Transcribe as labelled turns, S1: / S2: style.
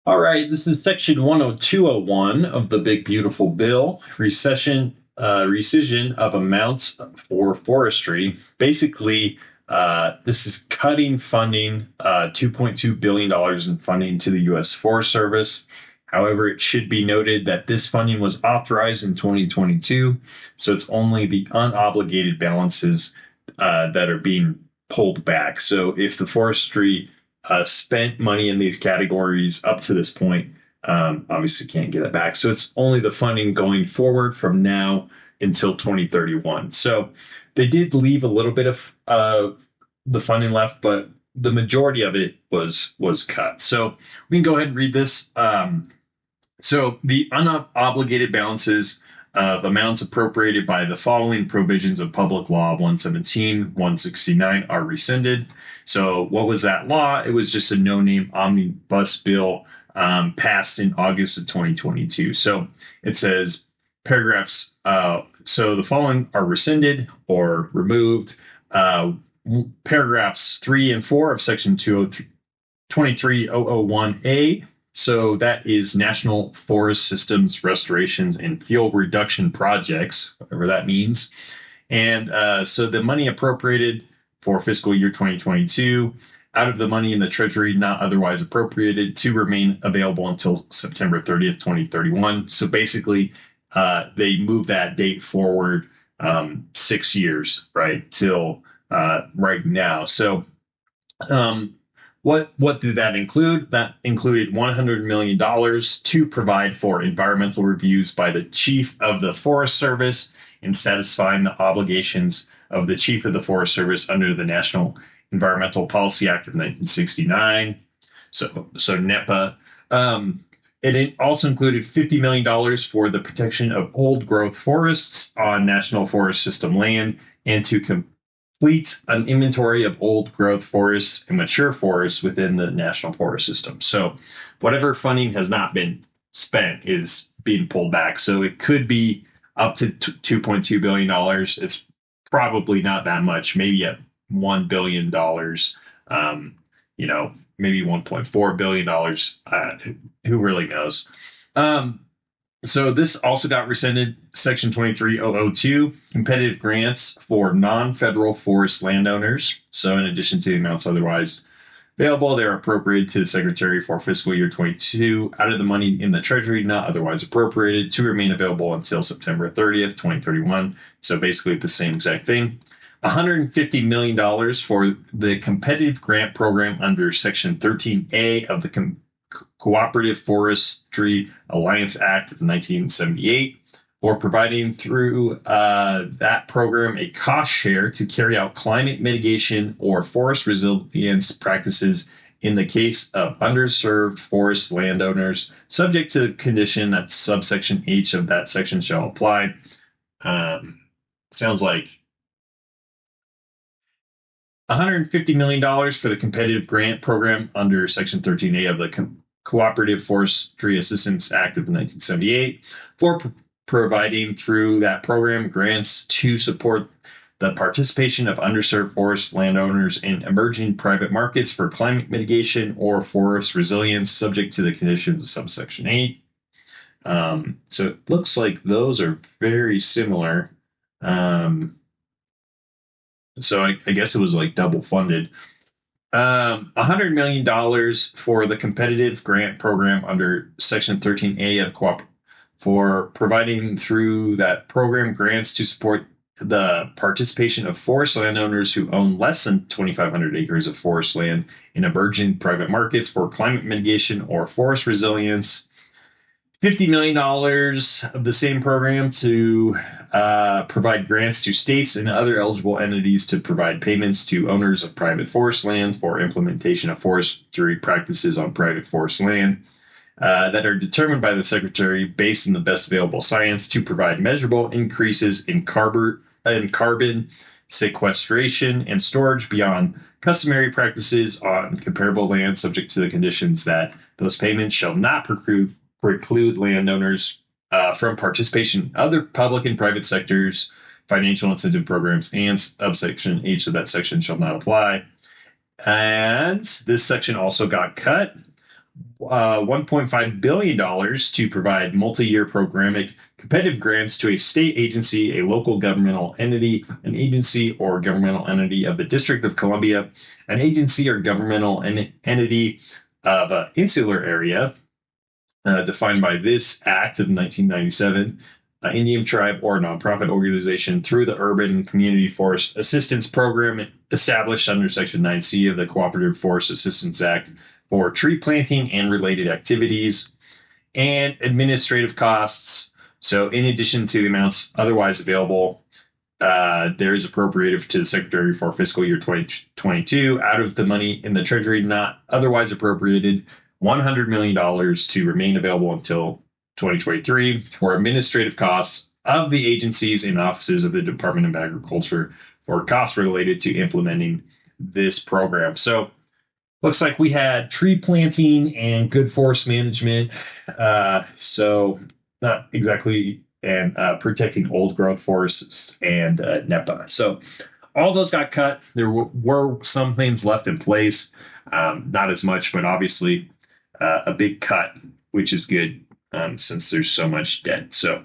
S1: All right, this is section 10201 of the Big Beautiful Bill, rescission of amounts for forestry. Basically, this is cutting funding, $2.2 billion in funding to the U.S. Forest Service. However, it should be noted that this funding was authorized in 2022, so it's only the unobligated balances that are being pulled back. So if the forestry spent money in these categories up to this point, obviously can't get it back. So it's only the funding going forward from now until 2031. So they did leave a little bit of the funding left, but the majority of it was cut. So we can go ahead and read this. So the unobligated balances of amounts appropriated by the following provisions of Public Law 117, 169 are rescinded. So what was that law? It was just a no-name omnibus bill passed in August of 2022. So it says paragraphs, so the following are rescinded or removed. Paragraphs 3 and 4 of section 23001A. So that is National Forest Systems Restorations and Fuel Reduction Projects, whatever that means. And so the money appropriated for fiscal year 2022 out of the money in the Treasury not otherwise appropriated to remain available until September 30th, 2031. So basically, they moved that date forward 6 years, right, till right now. So what did that include? That included $100 million to provide for environmental reviews by the Chief of the Forest Service in satisfying the obligations of the Chief of the Forest Service under the National Environmental Policy Act of 1969. So NEPA. It also included $50 million for the protection of old growth forests on National Forest System land and to complete an inventory of old growth forests and mature forests within the National Forest System. So whatever funding has not been spent is being pulled back. So it could be up to $2.2 billion. It's probably not that much, maybe at $1 billion, maybe $1.4 billion. Who really knows? So this also got rescinded, Section 23002, competitive grants for non-federal forest landowners. So in addition to the amounts otherwise available, they're appropriated to the Secretary for fiscal year 22 out of the money in the Treasury not otherwise appropriated to remain available until September 30th, 2031. So basically the same exact thing. $150 million for the competitive grant program under Section 13A of the Cooperative Forestry Alliance Act of 1978 for providing through that program a cost share to carry out climate mitigation or forest resilience practices in the case of underserved forest landowners, subject to the condition that subsection H of that section shall apply. Sounds like $150 million for the competitive grant program under Section 13A of the Cooperative Forestry Assistance Act of 1978 for providing through that program grants to support the participation of underserved forest landowners in emerging private markets for climate mitigation or forest resilience, subject to the conditions of subsection 8. So it looks like those are very similar. So I guess it was like double funded. $100 million for the competitive grant program under Section 13A of COOP for providing through that program grants to support the participation of forest landowners who own less than 2,500 acres of forest land in emerging private markets for climate mitigation or forest resilience. $50 million of the same program to provide grants to states and other eligible entities to provide payments to owners of private forest lands for implementation of forestry practices on private forest land that are determined by the Secretary based on the best available science to provide measurable increases in carbon sequestration and storage beyond customary practices on comparable land, subject to the conditions that those payments shall not preclude landowners from participation in other public and private sectors, financial incentive programs, and subsection H of that section shall not apply. And this section also got cut. $1.5 billion to provide multi-year programmatic competitive grants to a state agency, a local governmental entity, an agency or governmental entity of the District of Columbia, an agency or governmental entity of an insular area defined by this Act of 1997, Indian tribe or nonprofit organization through the Urban Community Forest Assistance Program established under Section 9C of the Cooperative Forest Assistance Act for tree planting and related activities, and administrative costs. So, in addition to the amounts otherwise available, there is appropriated to the Secretary for fiscal year 2022 out of the money in the Treasury not otherwise appropriated $100 million to remain available until 2023 for administrative costs of the agencies and offices of the Department of Agriculture for costs related to implementing this program. So, looks like we had tree planting and good forest management. So, not exactly, and protecting old growth forests and NEPA. So, all those got cut. There were some things left in place, not as much, but obviously a big cut, which is good since there's so much debt. So,